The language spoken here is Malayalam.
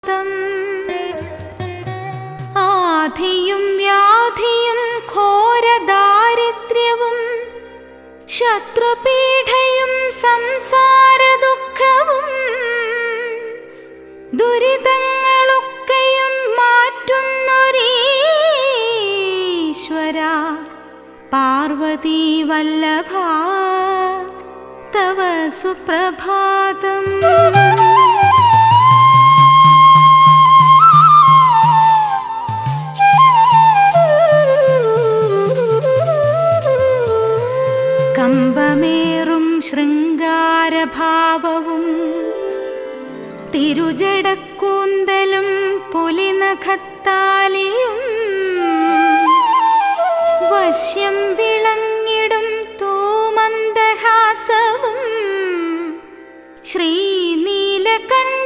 സുപ്രഭാതം. ആധിയും വ്യാധിയും ഘോരദാരിദ്ര്യവും ശത്രുപീഠയും സംസാര ദുഃഖവും ദുരിതങ്ങളൊക്കെയും മാറ്റുന്നൊരീശ്വര പാർവതീ വല്ലഭ തവ സുപ്രഭാതം. കമ്പമേറും ശൃംഗാരഭാവവും തിരുജടക്കൂന്തലും പുലിനഖത്താലിയും വശ്യം വിളങ്ങിടും തൂമന്ദഹാസവും ശ്രീനീലകണ്ഠ